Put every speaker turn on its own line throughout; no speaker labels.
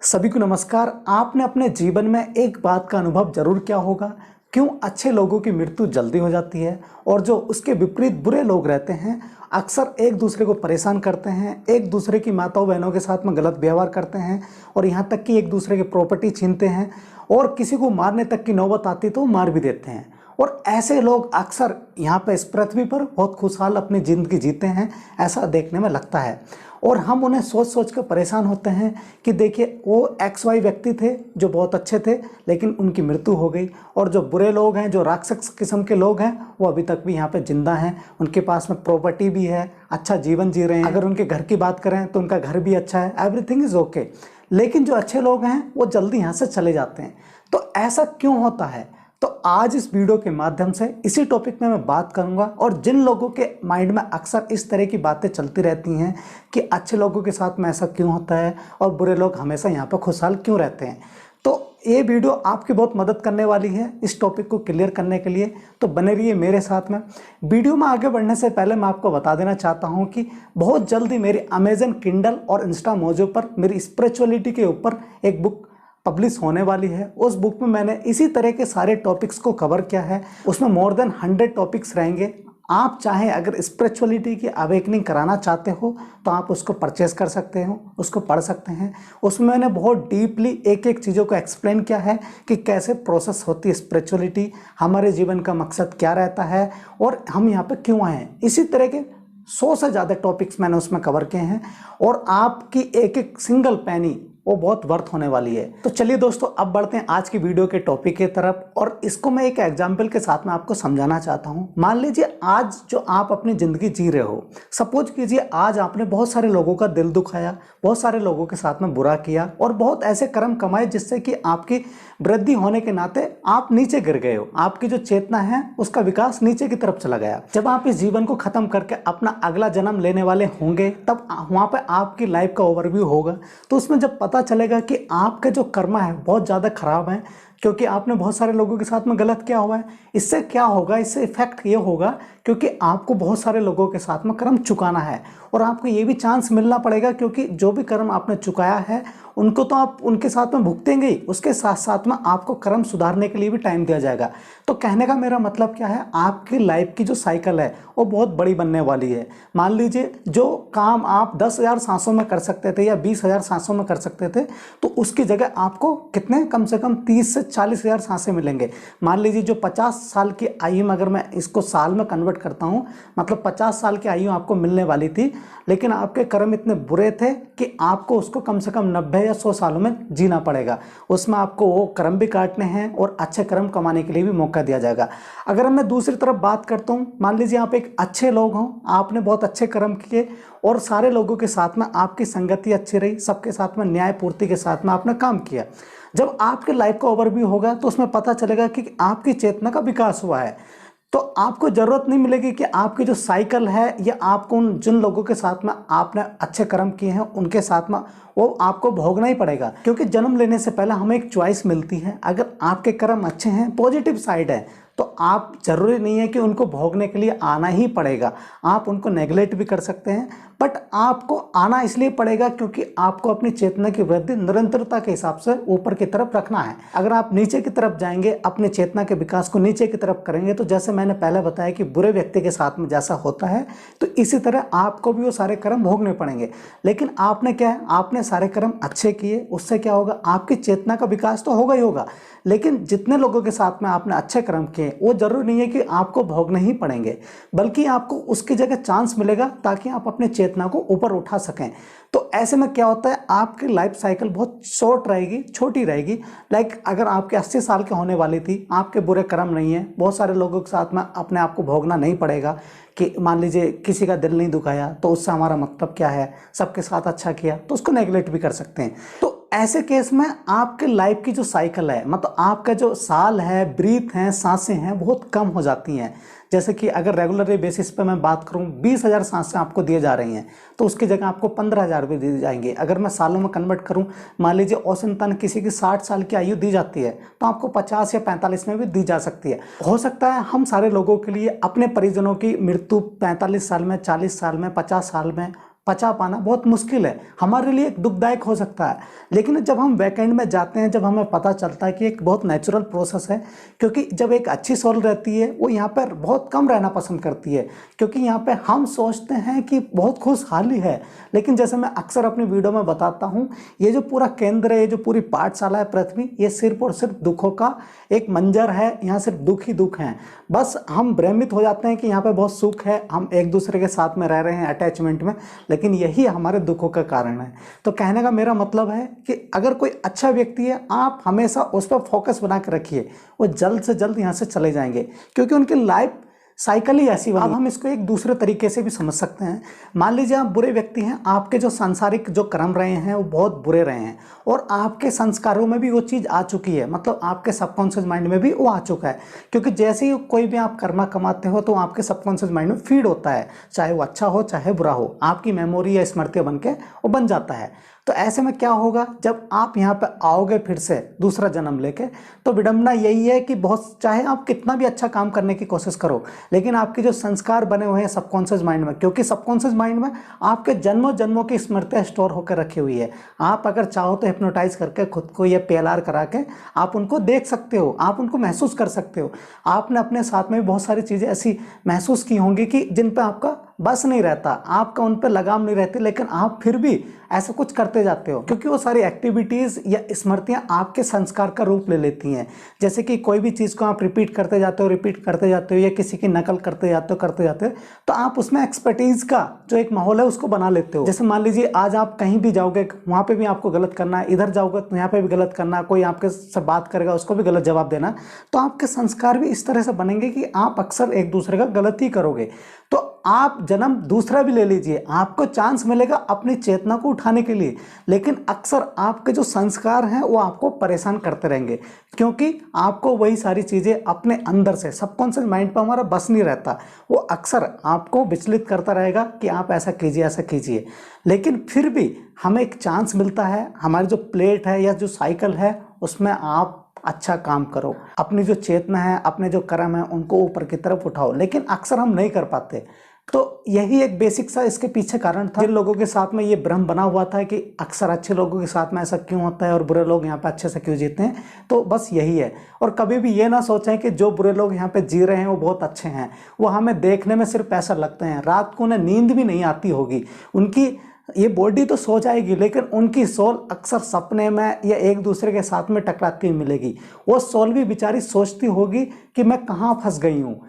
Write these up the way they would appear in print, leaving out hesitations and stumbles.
सभी को नमस्कार। आपने अपने जीवन में एक बात का अनुभव जरूर किया होगा, क्यों अच्छे लोगों की मृत्यु जल्दी हो जाती है और जो उसके विपरीत बुरे लोग रहते हैं अक्सर एक दूसरे को परेशान करते हैं, एक दूसरे की माताओं बहनों के साथ में गलत व्यवहार करते हैं और यहाँ तक कि एक दूसरे की प्रॉपर्टी छीनते हैं और किसी को मारने तक की नौबत आती तो मार भी देते हैं। और ऐसे लोग अक्सर यहाँ पे इस पृथ्वी पर बहुत खुशहाल अपनी ज़िंदगी जीते हैं, ऐसा देखने में लगता है। और हम उन्हें सोच सोच कर परेशान होते हैं कि देखिए वो XY व्यक्ति थे जो बहुत अच्छे थे लेकिन उनकी मृत्यु हो गई, और जो बुरे लोग हैं, जो राक्षस किस्म के लोग हैं, वो अभी तक भी यहाँ पे जिंदा हैं, उनके पास में प्रॉपर्टी भी है, अच्छा जीवन जी रहे हैं। अगर उनके घर की बात करें तो उनका घर भी अच्छा है, एवरीथिंग इज़ ओके। लेकिन जो अच्छे लोग हैं वो जल्दी यहाँ से चले जाते हैं। तो ऐसा क्यों होता है? तो आज इस वीडियो के माध्यम से इसी टॉपिक में मैं बात करूंगा। और जिन लोगों के माइंड में अक्सर इस तरह की बातें चलती रहती हैं कि अच्छे लोगों के साथ में ऐसा क्यों होता है और बुरे लोग हमेशा यहाँ पर खुशहाल क्यों रहते हैं, तो ये वीडियो आपकी बहुत मदद करने वाली है इस टॉपिक को क्लियर करने के लिए। तो बने रहिए मेरे साथ में। वीडियो में आगे बढ़ने से पहले मैं आपको बता देना चाहता हूँ कि बहुत जल्दी मेरी अमेजन किंडल और इंस्टा मोजो पर मेरी स्पिरिचुअलिटी के ऊपर एक बुक पब्लिश होने वाली है। उस बुक में मैंने इसी तरह के सारे टॉपिक्स को कवर किया है। उसमें मोर देन 100 टॉपिक्स रहेंगे। आप चाहे अगर स्पिरिचुअलिटी की अवेकनिंग कराना चाहते हो तो आप उसको परचेज कर सकते हो, उसको पढ़ सकते हैं। उसमें मैंने बहुत डीपली एक एक चीज़ों को एक्सप्लेन किया है कि कैसे प्रोसेस होती है स्पिरिचुअलिटी, हमारे जीवन का मकसद क्या रहता है और हम यहाँ पे क्यों आए हैं। इसी तरह के 100 से ज़्यादा टॉपिक्स मैंने उसमें कवर किए हैं और आपकी एक एक सिंगल पैनी वो बहुत वर्थ होने वाली है। तो चलिए दोस्तों, अब बढ़ते हैं आज की वीडियो के टॉपिक की तरफ और इसको मैं एक एग्जांपल के साथ में आपको समझाना चाहता हूं। मान लीजिए आज जो आप अपनी ज़िंदगी जी रहे हो, सपोज कीजिए आज आपने बहुत सारे लोगों का दिल दुखाया, बहुत सारे लोगों के साथ में बुरा किया और बहुत ऐसे कर्म कमाए जिससे कि आपकी वृद्धि होने के नाते आप नीचे गिर गए हो, आपकी जो चेतना है उसका विकास नीचे की तरफ चला गया। जब आप इस जीवन को खत्म करके अपना अगला जन्म लेने वाले होंगे तब वहां पर आपकी लाइफ का ओवरव्यू होगा। तो उसमें जब पता चलेगा कि आपका जो कर्मा है बहुत ज़्यादा खराब है क्योंकि आपने बहुत सारे लोगों के साथ में गलत किया हुआ है। इससे क्या होगा, इससे इफेक्ट ये होगा क्योंकि आपको बहुत सारे लोगों के साथ में कर्म चुकाना है और आपको ये भी चांस मिलना पड़ेगा क्योंकि जो भी कर्म आपने चुकाया है उनको तो आप उनके साथ में भुगतेंगे ही, उसके साथ साथ में आपको कर्म सुधारने के लिए भी टाइम दिया जाएगा। तो कहने का मेरा मतलब क्या है, आपकी लाइफ की जो साइकिल है वो बहुत बड़ी बनने वाली है। मान लीजिए जो काम आप 10,000 सांसों में कर सकते थे या 20,000 सांसों में कर सकते थे तो उसकी जगह आपको कितने, कम से कम 30 से 40,000 सांसें मिलेंगे। मान लीजिए जो 50 साल की आयु में, अगर मैं इसको साल में कन्वर्ट करता हूँ, मतलब 50 साल की आयु आपको मिलने वाली थी लेकिन आपके कर्म इतने बुरे थे कि आपको उसको कम से कम 90 या 100 सालों में जीना पड़ेगा। उसमें आपको वो कर्म भी काटने हैं और अच्छे कर्म कमाने के लिए भी मौका दिया जाएगा। अगर मैं दूसरी तरफ बात करता हूँ, मान लीजिए आप एक अच्छे लोग हों, आपने बहुत अच्छे कर्म किए और सारे लोगों के साथ में आपकी संगति अच्छी रही, सबके साथ में न्याय पूर्ति के साथ में आपने काम किया। जब आपके लाइफ का ओवरव्यू होगा तो उसमें पता चलेगा कि आपकी चेतना का विकास हुआ है। तो आपको ज़रूरत नहीं मिलेगी कि आपकी जो साइकिल है या आपको उन जिन लोगों के साथ में आपने अच्छे कर्म किए हैं उनके साथ में वो आपको भोगना ही पड़ेगा। क्योंकि जन्म लेने से पहले हमें एक चॉइस मिलती है। अगर आपके कर्म अच्छे हैं, पॉजिटिव साइड है, तो आप जरूरी नहीं है कि उनको भोगने के लिए आना ही पड़ेगा। आप उनको नेगलेक्ट भी कर सकते हैं, बट आपको आना इसलिए पड़ेगा क्योंकि आपको अपनी चेतना की वृद्धि निरंतरता के हिसाब से ऊपर की तरफ रखना है। अगर आप नीचे की तरफ जाएंगे, अपनी चेतना के विकास को नीचे की तरफ करेंगे, तो जैसे मैंने पहले बताया कि बुरे व्यक्ति के साथ में जैसा होता है तो इसी तरह आपको भी वो सारे कर्म भोगने पड़ेंगे। लेकिन आपने क्या है, आपने सारे कर्म अच्छे किए, उससे क्या होगा, आपकी चेतना का विकास तो होगा ही होगा। लेकिन जितने लोगों के साथ में आपने अच्छे कर्म किए वो जरूरी नहीं है कि आपको भोगने ही पड़ेंगे, बल्कि आपको उसकी जगह चांस मिलेगा ताकि आप अपने चेतना को ऊपर उठा सकें। तो ऐसे में क्या होता है, आपकी लाइफ साइकिल बहुत शॉर्ट रहेगी, छोटी रहेगी। लाइक अगर आपके 80 साल के होने वाली थी, आपके बुरे कर्म नहीं है, बहुत सारे लोगों के साथ में अपने आप को भोगना नहीं पड़ेगा कि मान लीजिए किसी का दिल नहीं दुखाया तो उससे हमारा मतलब क्या है, सबके साथ अच्छा किया तो उसको नेगलेक्ट भी कर सकते हैं। तो ऐसे केस में आपके लाइफ की जो साइकिल है, मतलब आपका जो साल है, ब्रीथ हैं, सांसें हैं, बहुत कम हो जाती हैं। जैसे कि अगर रेगुलर बेसिस पे मैं बात करूं, 20,000 सांसें आपको दिए जा रही हैं तो उसकी जगह आपको 15,000 भी दिए जाएंगे। अगर मैं सालों में कन्वर्ट करूं, मान लीजिए औसतन किसी की 60 साल की आयु दी जाती है तो आपको 50 या 45 में भी दी जा सकती है। हो सकता है हम सारे लोगों के लिए अपने परिजनों की मृत्यु 45 साल में, 40 साल में, 50 साल में, पचा पाना बहुत मुश्किल है, हमारे लिए एक दुखदायक हो सकता है। लेकिन जब हम वीकेंड में जाते हैं, जब हमें पता चलता है कि एक बहुत नेचुरल प्रोसेस है, क्योंकि जब एक अच्छी सोल रहती है वो यहाँ पर बहुत कम रहना पसंद करती है, क्योंकि यहाँ पे हम सोचते हैं कि बहुत खुशहाली है। लेकिन जैसे मैं अक्सर अपनी वीडियो में बताता हूँ, ये जो पूरा केंद्र है, ये जो पूरी पाठशाला है पृथ्वी, ये सिर्फ और सिर्फ दुखों का एक मंजर है। यहाँ सिर्फ दुख ही दुख हैं। बस हम भ्रमित हो जाते हैं कि यहाँ पे बहुत सुख है, हम एक दूसरे के साथ में रह रहे हैं अटैचमेंट में, लेकिन यही हमारे दुखों का कारण है। तो कहने का मेरा मतलब है कि अगर कोई अच्छा व्यक्ति है, आप हमेशा उस पर फोकस बना के रखिए, वो जल्द से जल्द यहाँ से चले जाएंगे, क्योंकि उनकी लाइफ साइकिल ही ऐसी बनी। अब हम इसको एक दूसरे तरीके से भी समझ सकते हैं। मान लीजिए आप बुरे व्यक्ति हैं, आपके जो सांसारिक जो कर्म रहे हैं वो बहुत बुरे रहे हैं, और आपके संस्कारों में भी वो चीज़ आ चुकी है, मतलब आपके सबकॉन्शियस माइंड में भी वो आ चुका है। क्योंकि जैसे ही कोई भी आप कर्मा कमाते हो तो आपके सबकॉन्शियस माइंड में फीड होता है, चाहे वो अच्छा हो चाहे बुरा हो, आपकी मेमोरी या स्मृतियाँ बन के वो बन जाता है। तो ऐसे में क्या होगा, जब आप यहाँ पे आओगे फिर से दूसरा जन्म लेके, तो विडंबना यही है कि बहुत, चाहे आप कितना भी अच्छा काम करने की कोशिश करो, लेकिन आपके जो संस्कार बने हुए हैं सबकॉन्शियस माइंड में, क्योंकि सबकॉन्शियस माइंड में आपके जन्मों जन्मों की स्मृतियाँ स्टोर होकर रखी हुई है। आप अगर चाहो तो हिप्नोटाइज करके खुद को या PLR करा के आप उनको देख सकते हो, आप उनको महसूस कर सकते हो। आपने अपने साथ में भी बहुत सारी चीज़ें ऐसी महसूस की होंगी कि जिन पर आपका बस नहीं रहता, आपका उन पर लगाम नहीं रहती, लेकिन आप फिर भी ऐसा कुछ करते जाते हो, क्योंकि वो सारी एक्टिविटीज़ या स्मृतियाँ आपके संस्कार का रूप ले लेती हैं। जैसे कि कोई भी चीज़ को आप रिपीट करते जाते हो या किसी की नकल करते जाते हो, तो आप उसमें एक्सपर्टीज़ का जो एक माहौल है उसको बना लेते हो। जैसे मान लीजिए आज आप कहीं भी जाओगे, वहाँ पे भी आपको गलत करना है, इधर जाओगे तो यहाँ पे भी गलत करना है, कोई आपके से बात करेगा उसको भी गलत जवाब देना, तो आपके संस्कार भी इस तरह से बनेंगे कि आप अक्सर एक दूसरे का गलत ही करोगे। तो आप जन्म दूसरा भी ले लीजिए, आपको चांस मिलेगा अपनी चेतना को उठाने के लिए, लेकिन अक्सर आपके जो संस्कार हैं वो आपको परेशान करते रहेंगे, क्योंकि आपको वही सारी चीज़ें अपने अंदर से सबकॉन्शियस माइंड पर हमारा बस नहीं रहता, वो अक्सर आपको विचलित करता रहेगा कि आप ऐसा कीजिए ऐसा कीजिए। लेकिन फिर भी हमें एक चांस मिलता है, हमारी जो प्लेट है या जो साइकिल है उसमें आप अच्छा काम करो, अपनी जो चेतना है, अपने जो कर्म है उनको ऊपर की तरफ उठाओ, लेकिन अक्सर हम नहीं कर पाते। तो यही एक बेसिक सा इसके पीछे कारण था। जिन लोगों के साथ में ये भ्रम बना हुआ था कि अक्सर अच्छे लोगों के साथ में ऐसा क्यों होता है और बुरे लोग यहाँ पे अच्छे से क्यों जीते हैं, तो बस यही है। और कभी भी ये ना सोचें कि जो बुरे लोग यहाँ पे जी रहे हैं वो बहुत अच्छे हैं, वो हमें देखने में सिर्फ ऐसा लगते हैं, रात को उन्हें नींद भी नहीं आती होगी, उनकी ये बॉडी तो सो जाएगी लेकिन उनकी सोल अक्सर सपने में या एक दूसरे के साथ में टकराती हुई मिलेगी। वो सोल भी बेचारी सोचती होगी कि मैं कहाँ फंस गई हूँ,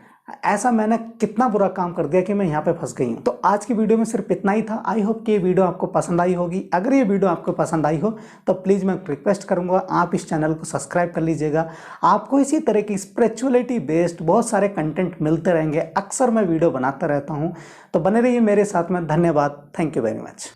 ऐसा मैंने कितना बुरा काम कर दिया कि मैं यहाँ पे फंस गई हूँ। तो आज की वीडियो में सिर्फ इतना ही था। आई होप कि ये वीडियो आपको पसंद आई होगी। अगर ये वीडियो आपको पसंद आई हो तो प्लीज़ मैं रिक्वेस्ट करूँगा आप इस चैनल को सब्सक्राइब कर लीजिएगा। आपको इसी तरह की स्पिरिचुअलिटी बेस्ड बहुत सारे कंटेंट मिलते रहेंगे, अक्सर मैं वीडियो बनाता रहता हूँ, तो बने रहिए मेरे साथ में। धन्यवाद, थैंक यू वेरी मच।